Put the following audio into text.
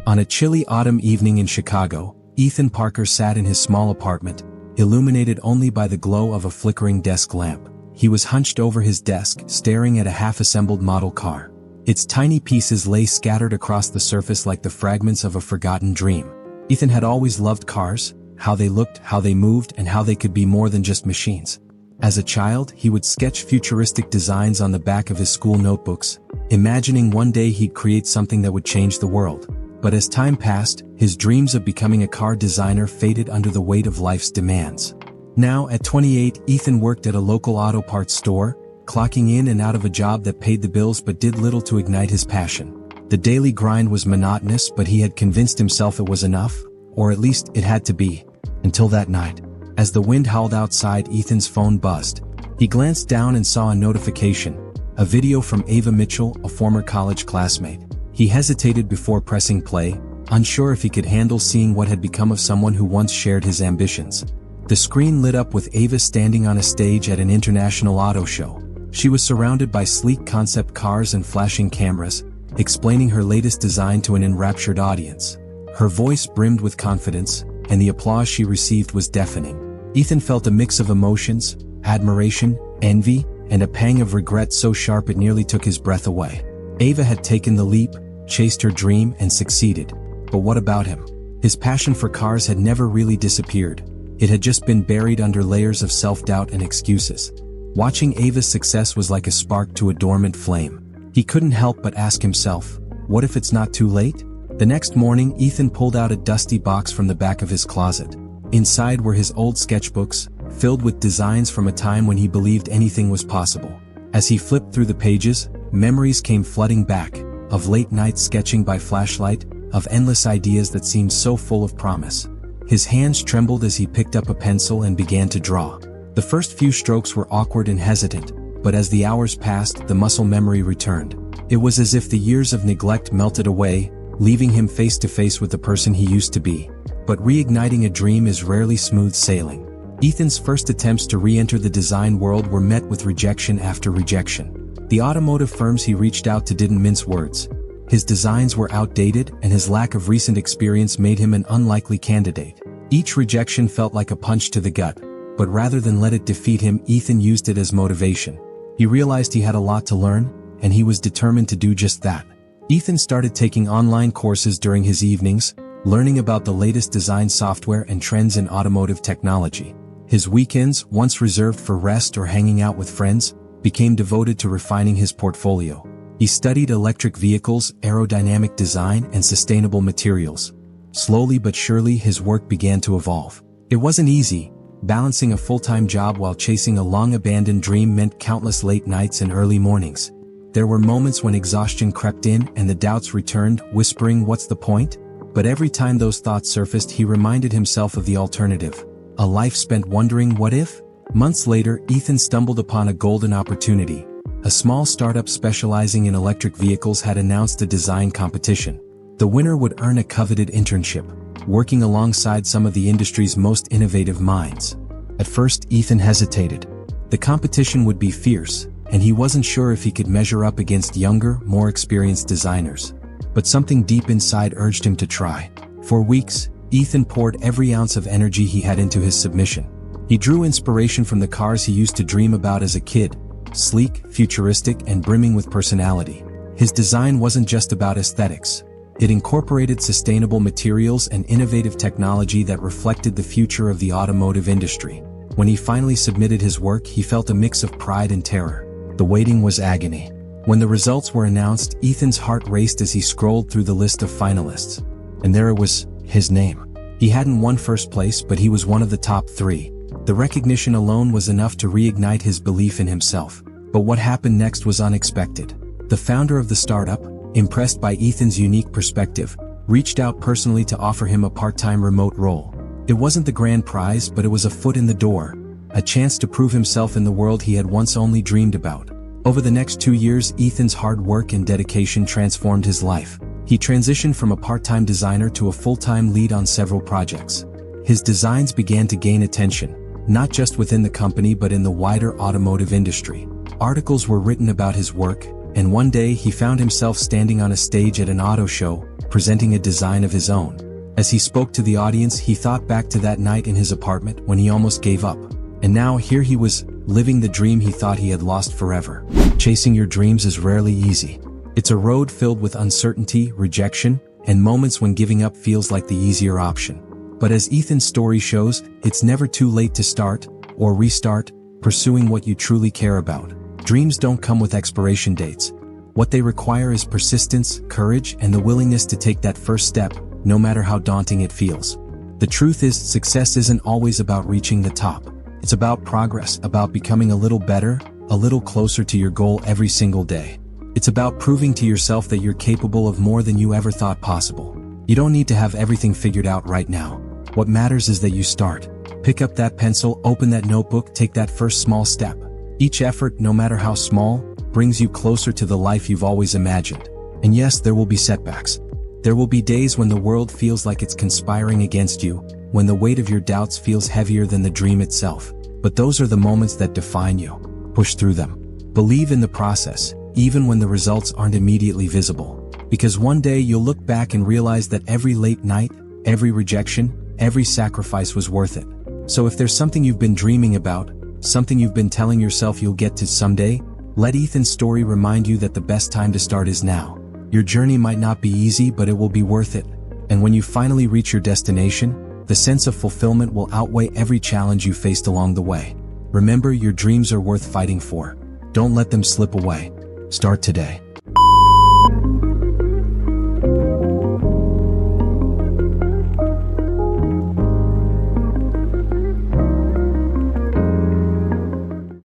On a chilly autumn evening in Chicago, Ethan Parker sat in his small apartment, illuminated only by the glow of a flickering desk lamp. He was hunched over his desk, staring at a half-assembled model car. Its tiny pieces lay scattered across the surface like the fragments of a forgotten dream. Ethan had always loved cars, how they looked, how they moved, and how they could be more than just machines. As a child, he would sketch futuristic designs on the back of his school notebooks, imagining one day he'd create something that would change the world. But as time passed, his dreams of becoming a car designer faded under the weight of life's demands. Now, at 28, Ethan worked at a local auto parts store, clocking in and out of a job that paid the bills but did little to ignite his passion. The daily grind was monotonous, but he had convinced himself it was enough, or at least it had to be. Until that night. As the wind howled outside, Ethan's phone buzzed. He glanced down and saw a notification, a video from Ava Mitchell, a former college classmate. He hesitated before pressing play, unsure if he could handle seeing what had become of someone who once shared his ambitions. The screen lit up with Ava standing on a stage at an international auto show. She was surrounded by sleek concept cars and flashing cameras, explaining her latest design to an enraptured audience. Her voice brimmed with confidence, and the applause she received was deafening. Ethan felt a mix of emotions, admiration, envy, and a pang of regret so sharp it nearly took his breath away. Ava had taken the leap, chased her dream, and succeeded. But what about him? His passion for cars had never really disappeared. It had just been buried under layers of self-doubt and excuses. Watching Ava's success was like a spark to a dormant flame. He couldn't help but ask himself, what if it's not too late? The next morning, Ethan pulled out a dusty box from the back of his closet. Inside were his old sketchbooks, filled with designs from a time when he believed anything was possible. As he flipped through the pages, memories came flooding back, of late nights sketching by flashlight, of endless ideas that seemed so full of promise. His hands trembled as he picked up a pencil and began to draw. The first few strokes were awkward and hesitant, but as the hours passed, the muscle memory returned. It was as if the years of neglect melted away, leaving him face to face with the person he used to be. But reigniting a dream is rarely smooth sailing. Ethan's first attempts to re-enter the design world were met with rejection after rejection. The automotive firms he reached out to didn't mince words. His designs were outdated, and his lack of recent experience made him an unlikely candidate. Each rejection felt like a punch to the gut, but rather than let it defeat him, Ethan used it as motivation. He realized he had a lot to learn, and he was determined to do just that. Ethan started taking online courses during his evenings, learning about the latest design software and trends in automotive technology. His weekends, once reserved for rest or hanging out with friends, became devoted to refining his portfolio. He studied electric vehicles, aerodynamic design, and sustainable materials. Slowly but surely, his work began to evolve. It wasn't easy. Balancing a full-time job while chasing a long-abandoned dream meant countless late nights and early mornings. There were moments when exhaustion crept in and the doubts returned, whispering, "What's the point?" But every time those thoughts surfaced, he reminded himself of the alternative. A life spent wondering, what if? Months later, Ethan stumbled upon a golden opportunity. A small startup specializing in electric vehicles had announced a design competition. The winner would earn a coveted internship, working alongside some of the industry's most innovative minds. At first, Ethan hesitated. The competition would be fierce, and he wasn't sure if he could measure up against younger, more experienced designers. But something deep inside urged him to try. For weeks, Ethan poured every ounce of energy he had into his submission. He drew inspiration from the cars he used to dream about as a kid, sleek, futuristic, and brimming with personality. His design wasn't just about aesthetics. It incorporated sustainable materials and innovative technology that reflected the future of the automotive industry. When he finally submitted his work, he felt a mix of pride and terror. The waiting was agony. When the results were announced, Ethan's heart raced as he scrolled through the list of finalists. And there it was, his name. He hadn't won first place, but he was one of the top 3. The recognition alone was enough to reignite his belief in himself. But what happened next was unexpected. The founder of the startup, impressed by Ethan's unique perspective, reached out personally to offer him a part-time remote role. It wasn't the grand prize, but it was a foot in the door, a chance to prove himself in the world he had once only dreamed about. Over the next 2 years, Ethan's hard work and dedication transformed his life. He transitioned from a part-time designer to a full-time lead on several projects. His designs began to gain attention, not just within the company but in the wider automotive industry. Articles were written about his work, and one day he found himself standing on a stage at an auto show, presenting a design of his own. As he spoke to the audience, he thought back to that night in his apartment when he almost gave up. And now here he was, living the dream he thought he had lost forever. Chasing your dreams is rarely easy. It's a road filled with uncertainty, rejection, and moments when giving up feels like the easier option. But as Ethan's story shows, it's never too late to start, or restart, pursuing what you truly care about. Dreams don't come with expiration dates. What they require is persistence, courage, and the willingness to take that first step, no matter how daunting it feels. The truth is, success isn't always about reaching the top. It's about progress, about becoming a little better, a little closer to your goal every single day. It's about proving to yourself that you're capable of more than you ever thought possible. You don't need to have everything figured out right now. What matters is that you start. Pick up that pencil, open that notebook, take that first small step. Each effort, no matter how small, brings you closer to the life you've always imagined. And yes, there will be setbacks. There will be days when the world feels like it's conspiring against you, when the weight of your doubts feels heavier than the dream itself. But those are the moments that define you. Push through them. Believe in the process, even when the results aren't immediately visible. Because one day you'll look back and realize that every late night, every rejection, every sacrifice was worth it. So if there's something you've been dreaming about, something you've been telling yourself you'll get to someday, let Ethan's story remind you that the best time to start is now. Your journey might not be easy, but it will be worth it. And when you finally reach your destination, the sense of fulfillment will outweigh every challenge you faced along the way. Remember, your dreams are worth fighting for. Don't let them slip away. Start today.